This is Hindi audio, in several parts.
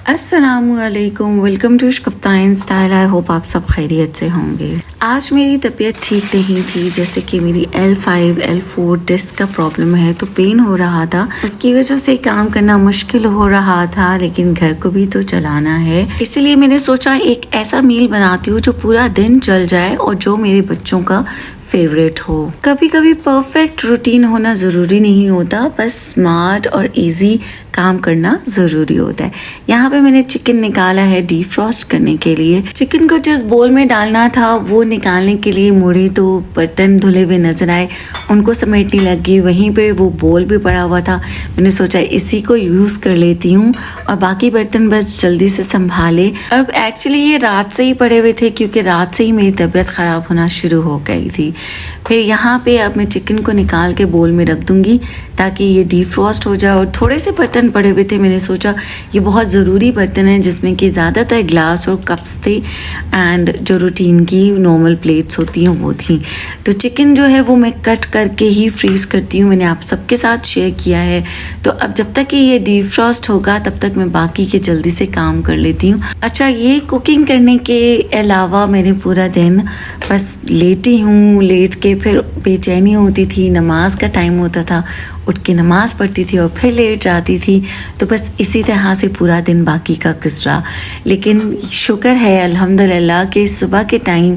अस्सलामुअलैकुम, welcome to kaftan style. I hope आप सब खैरियत से होंगे। आज मेरी तबीयत ठीक नहीं थी, जैसे कि मेरी L5 L4 डिस्क का प्रॉब्लम है, तो पेन हो रहा था। उसकी वजह से काम करना मुश्किल हो रहा था, लेकिन घर को भी तो चलाना है। इसलिए मैंने सोचा एक ऐसा मील बनाती हूँ जो पूरा दिन चल जाए और जो मेरे बच्चों का फेवरेट हो। कभी कभी परफेक्ट रूटीन होना ज़रूरी नहीं होता, बस स्मार्ट और इजी काम करना ज़रूरी होता है। यहाँ पे मैंने चिकन निकाला है डीफ्रॉस्ट करने के लिए। चिकन को जिस बोल में डालना था वो निकालने के लिए मुड़ी तो बर्तन धुले हुए नजर आए, उनको समेटने लगी। वहीं पे वो बोल भी पड़ा हुआ था, मैंने सोचा इसी को यूज़ कर लेती हूँ और बाकी बर्तन बस जल्दी से संभाले। अब एक्चुअली ये रात से ही पड़े हुए थे, क्योंकि रात से ही मेरी तबीयत ख़राब होना शुरू हो गई थी। फिर यहाँ पे अब मैं चिकन को निकाल के बोल में रख दूँगी ताकि ये डीफ्रॉस्ट हो जाए। और थोड़े से बर्तन पड़े हुए थे, मैंने सोचा ये बहुत ज़रूरी बर्तन है जिसमें कि ज़्यादातर ग्लास और कप्स थे एंड जो रूटीन की नॉर्मल प्लेट्स होती हैं वो थी। तो चिकन जो है वो मैं कट करके ही फ्रीज़ करती हूँ, मैंने आप सबके साथ शेयर किया है। तो अब जब तक कि ये डीफ्रॉस्ट होगा तब तक मैं बाकी के जल्दी से काम कर लेती हूँ। अच्छा, ये कुकिंग करने के अलावा मैंने पूरा दिन बस लेटी हूँ, लेट के फिर बेचैनी होती थी, नमाज का टाइम होता था, उठ के नमाज़ पढ़ती थी और फिर लेट जाती थी। तो बस इसी तरह से पूरा दिन बाकी का गुजरा। लेकिन शुक्र है अल्हम्दुलिल्लाह कि सुबह के टाइम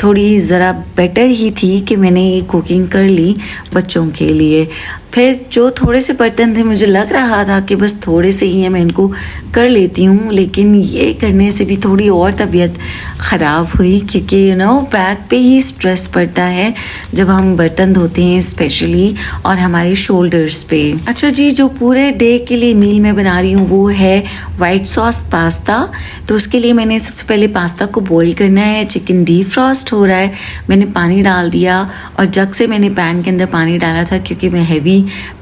थोड़ी ज़रा बेटर ही थी कि मैंने ये कुकिंग कर ली बच्चों के लिए। फिर जो थोड़े से बर्तन थे, मुझे लग रहा था कि बस थोड़े से ही है, मैं इनको कर लेती हूँ, लेकिन ये करने से भी थोड़ी और तबीयत ख़राब हुई, क्योंकि बैक पे ही स्ट्रेस पड़ता है जब हम बर्तन धोते हैं स्पेशली, और हमारे शोल्डर्स पे। अच्छा जी, जो पूरे डे के लिए मील मैं बना रही हूँ वो है वाइट सॉस पास्ता। तो उसके लिए मैंने सबसे पहले पास्ता को बॉईल करना है। चिकन डीफ्रॉस्ट हो रहा है, मैंने पानी डाल दिया और जग से मैंने पैन के अंदर पानी डाला था, क्योंकि मैं हैवी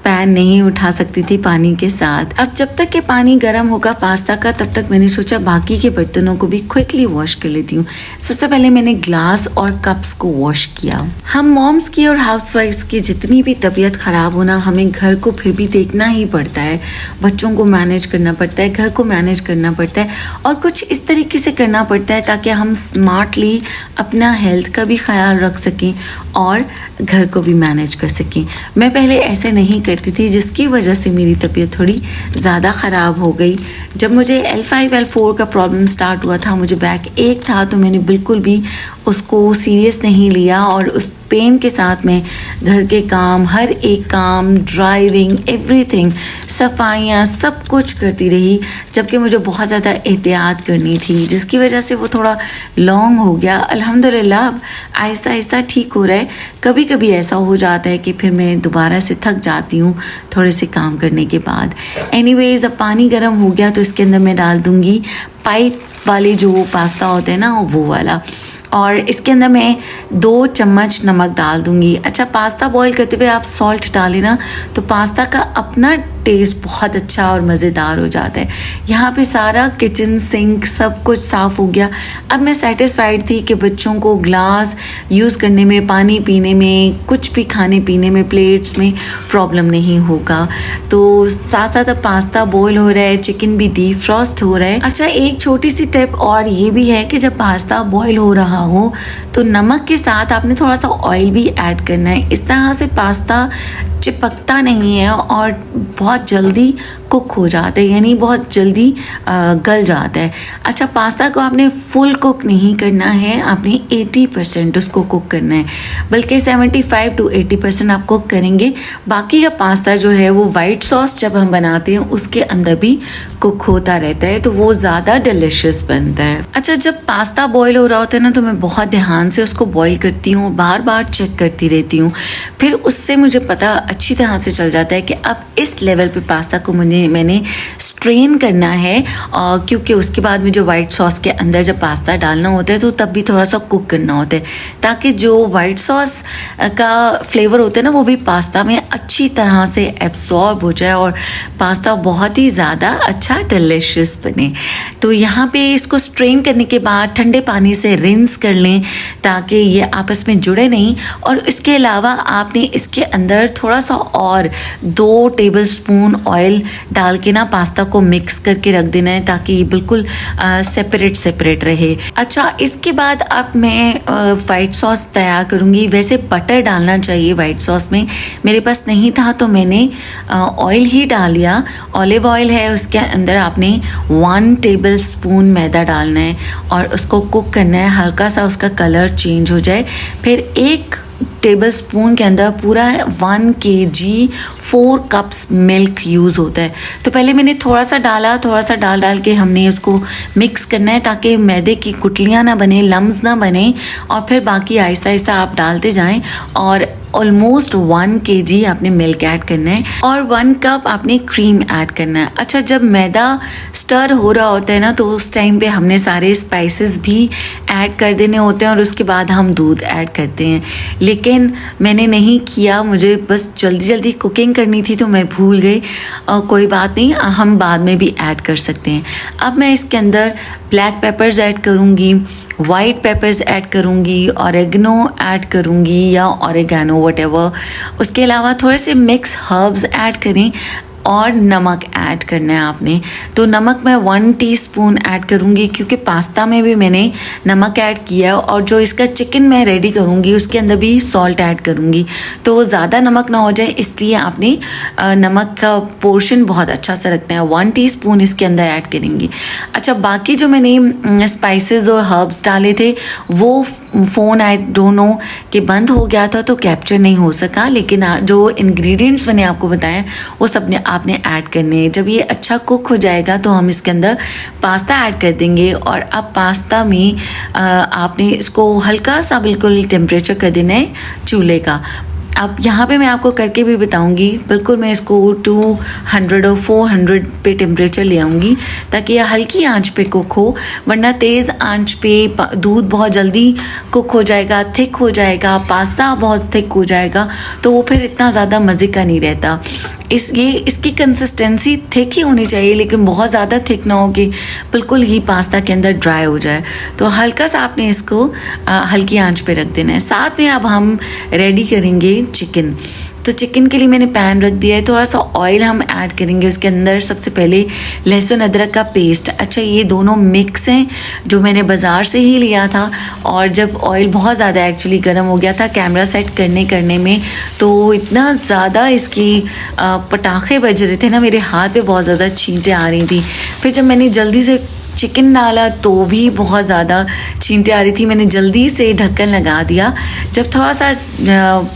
पैन नहीं उठा सकती थी पानी के साथ। अब जब तक के पानी गर्म होगा पास्ता का, तब तक मैंने सोचा बाकी के बर्तनों को भी क्विकली वॉश कर लेती हूँ। सबसे पहले मैंने ग्लास और कप्स को वॉश किया। हम मॉम्स की और हाउसवाइफ्स की जितनी भी तबीयत ख़राब होना, हमें घर को फिर भी देखना ही पड़ता है, बच्चों को मैनेज करना पड़ता है, घर को मैनेज करना पड़ता है, और कुछ इस तरीके से करना पड़ता है ताकि हम स्मार्टली अपना हेल्थ का भी ख्याल रख सकें और घर को भी मैनेज कर सकें। मैं पहले ऐसे नहीं करती थी, जिसकी वजह से मेरी तबीयत थोड़ी ज़्यादा ख़राब हो गई। जब मुझे L5 L4 का प्रॉब्लम स्टार्ट हुआ था, मुझे बैक एक था, तो मैंने बिल्कुल भी उसको सीरियस नहीं लिया और उस पेन के साथ में घर के काम, हर एक काम, ड्राइविंग, एवरीथिंग, सफाइयाँ, सब कुछ करती रही, जबकि मुझे बहुत ज़्यादा एहतियात करनी थी, जिसकी वजह से वो थोड़ा लॉन्ग हो गया। अल्हम्दुलिल्लाह अब आहिस्ता आहिस्ता ठीक हो रहा है। कभी कभी ऐसा हो जाता है कि फिर मैं दोबारा से थक जाती हूँ थोड़े से काम करने के बाद। एनीवेज, अब पानी गर्म हो गया तो इसके अंदर मैं डाल दूँगी पाइप वाले जो पास्ता होते हैं ना, वो वाला, और इसके अंदर मैं 2 चम्मच नमक डाल दूंगी। अच्छा, पास्ता बॉईल करते हुए आप सॉल्ट डालें ना, तो पास्ता का अपना टेस्ट बहुत अच्छा और मज़ेदार हो जाता है। यहाँ पे सारा किचन सिंक सब कुछ साफ़ हो गया। अब मैं सेटिस्फाइड थी कि बच्चों को ग्लास यूज़ करने में, पानी पीने में, कुछ भी खाने पीने में, प्लेट्स में प्रॉब्लम नहीं होगा। तो साथ साथ अब पास्ता बॉईल हो रहा है, चिकन भी डीफ्रॉस्ट हो रहा है। अच्छा, एक छोटी सी टिप और ये भी है कि जब पास्ता बॉईल हो रहा हो तो नमक के साथ आपने थोड़ा सा ऑयल भी ऐड करना है। इस तरह से पास्ता चिपकता नहीं है और बहुत जल्दी कुक हो जाता है, यानी बहुत जल्दी गल जाता है। अच्छा, पास्ता को आपने फुल कुक नहीं करना है, आपने 80% उसको कुक करना है, बल्कि 75 to 80% आप कुक करेंगे। बाकी का पास्ता जो है वो वाइट सॉस जब हम बनाते हैं उसके अंदर भी कुक होता रहता है, तो वो ज़्यादा डिलिशियस बनता है। अच्छा, जब पास्ता बॉईल हो रहा होता है ना, तो मैं बहुत ध्यान से उसको बॉईल करती हूँ, बार बार चेक करती रहती हूँ। फिर उससे मुझे पता अच्छी तरह से चल जाता है कि अब इस लेवल पे पास्ता को मैंने स्ट्रेन करना है, क्योंकि उसके बाद में जो वाइट सॉस के अंदर जब पास्ता डालना होता है तो तब भी थोड़ा सा कुक करना होता है, ताकि जो वाइट सॉस का फ्लेवर होता है ना वो भी पास्ता में अच्छी तरह से एब्जॉर्ब हो जाए और पास्ता बहुत ही ज़्यादा अच्छा डिलिशियस बने। तो यहाँ पे इसको स्ट्रेन करने के बाद ठंडे पानी से रिंस कर लें ताकि ये आपस में जुड़े नहीं। और इसके अलावा आपने इसके अंदर थोड़ा सा और 2 टेबलस्पून ऑयल डाल के ना पास्ता को मिक्स करके रख देना है ताकि बिल्कुल सेपरेट रहे। अच्छा, इसके बाद अब मैं वाइट सॉस तैयार करूँगी। वैसे बटर डालना चाहिए वाइट सॉस में, मेरे पास नहीं था तो मैंने ऑयल ही डाल लिया। ऑलिव ऑयल है, उसके अंदर आपने 1 टेबल स्पून मैदा डालना है और उसको कुक करना है, हल्का सा उसका कलर चेंज हो जाए। फिर 1 टेबल स्पून के अंदर पूरा 1 kg 4 कप्स मिल्क यूज़ होता है। तो पहले मैंने थोड़ा सा डाल के हमने उसको मिक्स करना है ताकि मैदे की गुठलियाँ ना बने, लम्स ना बने, और फिर बाकी आहिस्ता आहिस्ता आप डालते जाएं। और ऑलमोस्ट 1 kg आपने मिल्क ऐड करना है और 1 कप आपने क्रीम ऐड करना है। अच्छा, जब मैदा स्टर हो रहा होता है ना तो उस टाइम पे हमने सारे स्पाइसेस भी ऐड कर देने होते हैं और उसके बाद हम दूध ऐड करते हैं, लेकिन मैंने नहीं किया, मुझे बस जल्दी कुकिंग करनी थी तो मैं भूल गई। कोई बात नहीं, हम बाद में भी ऐड कर सकते हैं। अब मैं इसके अंदर ब्लैक पेपर्स ऐड करूँगी, वाइट पेपर्स ऐड करूँगी, ऑरेगनो ऐड करूँगी या ऑरेगानो वटेवर। उसके अलावा थोड़े से मिक्स हर्ब्स ऐड करें और नमक ऐड करना है आपने। तो नमक मैं 1 टीस्पून ऐड करूँगी क्योंकि पास्ता में भी मैंने नमक ऐड किया है और जो इसका चिकन मैं रेडी करूँगी उसके अंदर भी सॉल्ट ऐड करूँगी, तो ज़्यादा नमक ना हो जाए, इसलिए आपने नमक का पोर्शन बहुत अच्छा सा रखना है। 1 टीस्पून इसके अंदर ऐड करेंगी। अच्छा, बाकी जो मैंने स्पाइसेस और हर्ब्स डाले थे वो फ़ोन आई डोंट नो कि बंद हो गया था तो कैप्चर नहीं हो सका, लेकिन जो इंग्रेडिएंट्स मैंने आपको बताया वो सब आपने ऐड करने हैं। जब ये अच्छा कुक हो जाएगा तो हम इसके अंदर पास्ता ऐड कर देंगे और अब पास्ता में आपने इसको हल्का सा बिल्कुल टेम्परेचर कर देना है चूल्हे का। अब यहाँ पे मैं आपको करके भी बताऊंगी, बिल्कुल मैं इसको 200 और 400 पे टेम्परेचर ले आऊँगी ताकि यह हल्की आंच पे कुक हो, वरना तेज़ आंच पे दूध बहुत जल्दी कुक हो जाएगा, थिक हो जाएगा, पास्ता बहुत थिक हो जाएगा, तो वो फिर इतना ज़्यादा मज़े का नहीं रहता। इसकी कंसिस्टेंसी थिक ही होनी चाहिए, लेकिन बहुत ज़्यादा थिक ना हो कि बिल्कुल ही पास्ता के अंदर ड्राई हो जाए। तो हल्का सा आपने इसको हल्की आंच पे रख देना है। साथ में अब हम रेडी करेंगे चिकन। तो चिकन के लिए मैंने पैन रख दिया है, थोड़ा सा ऑयल हम ऐड करेंगे उसके अंदर। सबसे पहले लहसुन अदरक का पेस्ट, अच्छा ये दोनों मिक्स हैं जो मैंने बाज़ार से ही लिया था, और जब ऑयल बहुत ज़्यादा एक्चुअली गर्म हो गया था कैमरा सेट करने में, तो इतना ज़्यादा इसकी पटाखे बज रहे थे ना, मेरे हाथ पे बहुत ज़्यादा छींटें आ रही थी। फिर जब मैंने जल्दी से चिकन डाला तो भी बहुत ज़्यादा छींटें आ रही थी, मैंने जल्दी से ढक्कन लगा दिया। जब थोड़ा सा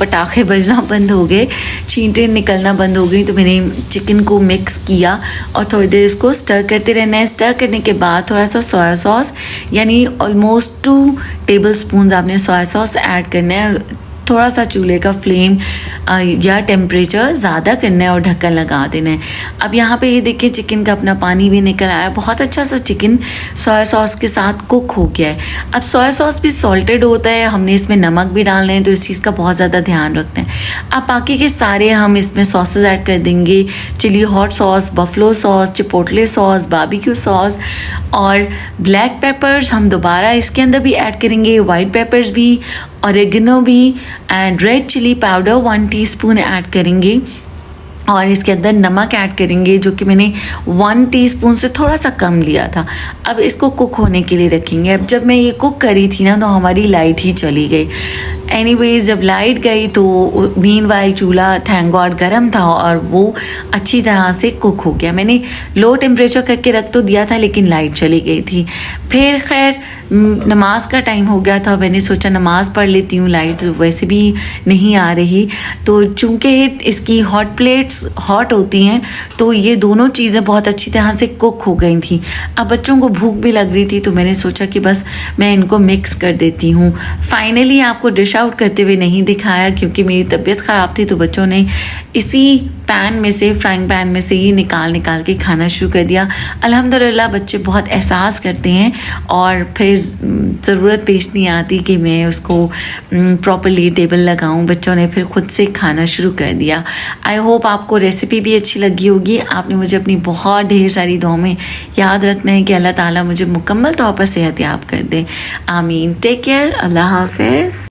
पटाखे बजना बंद हो गए, छींटें निकलना बंद हो गई, तो मैंने चिकन को मिक्स किया और थोड़ी देर इसको स्टर करते रहना है। स्टर करने के बाद थोड़ा सा सोया सॉस, यानी ऑलमोस्ट 2 टेबल स्पून आपने सोया सॉस ऐड करना है। थोड़ा सा चूल्हे का फ्लेम या टेम्परेचर ज़्यादा करना है और ढक्कन लगा देना है। अब यहाँ पे ये देखिए चिकन का अपना पानी भी निकल आया, बहुत अच्छा सा चिकन सोया सॉस के साथ कुक हो गया है। अब सोया सॉस भी सॉल्टेड होता है, हमने इसमें नमक भी डालना है, तो इस चीज़ का बहुत ज़्यादा ध्यान रखना है। अब बाकी के सारे हम इसमें सॉसेज ऐड कर देंगे, chili hot sauce, buffalo sauce, chipotle sauce, barbecue sauce और ब्लैक पेपर्स हम दोबारा इसके अंदर भी ऐड करेंगे, वाइट पेपर्स भी, ऑरेगनो भी and red chili powder 1 teaspoon add करेंगे और इसके अंदर नमक ऐड करेंगे जो कि मैंने 1 टीस्पून से थोड़ा सा कम लिया था। अब इसको कुक होने के लिए रखेंगे। अब जब मैं ये कुक करी थी ना तो हमारी लाइट ही चली गई। एनीवेज जब लाइट गई तो मीनवाइल चूल्हा थैंक गॉड गर्म था और वो अच्छी तरह से कुक हो गया। मैंने लो टेम्परेचर करके रख तो दिया था लेकिन लाइट चली गई थी। फिर खैर नमाज का टाइम हो गया था, मैंने सोचा नमाज़ पढ़ लेती हूँ, लाइट वैसे भी नहीं आ रही। तो चूँकि इसकी हॉट प्लेट्स हॉट होती हैं तो ये दोनों चीज़ें बहुत अच्छी तरह से कुक हो गई थी। अब बच्चों को भूख भी लग रही थी तो मैंने सोचा कि बस मैं इनको मिक्स कर देती हूँ। फाइनली आपको डिश आउट करते हुए नहीं दिखाया क्योंकि मेरी तबीयत ख़राब थी, तो बच्चों ने इसी पैन में से, फ्राइंग पैन में से ही निकाल के खाना शुरू कर दिया। अल्हम्दुलिल्लाह बच्चे बहुत एहसास करते हैं और फिर ज़रूरत पेश नहीं आती कि मैं उसको प्रॉपरली टेबल लगाऊं। बच्चों ने फिर खुद से खाना शुरू कर दिया। आई होप आपको रेसिपी भी अच्छी लगी होगी। आपने मुझे अपनी बहुत ढेर सारी दुआओं में याद रखना है कि अल्लाह ताला मुझे मुकम्मल तौर पर सेहतयाब कर दे। आमीन। Take care. अल्लाह हाफ़िज़।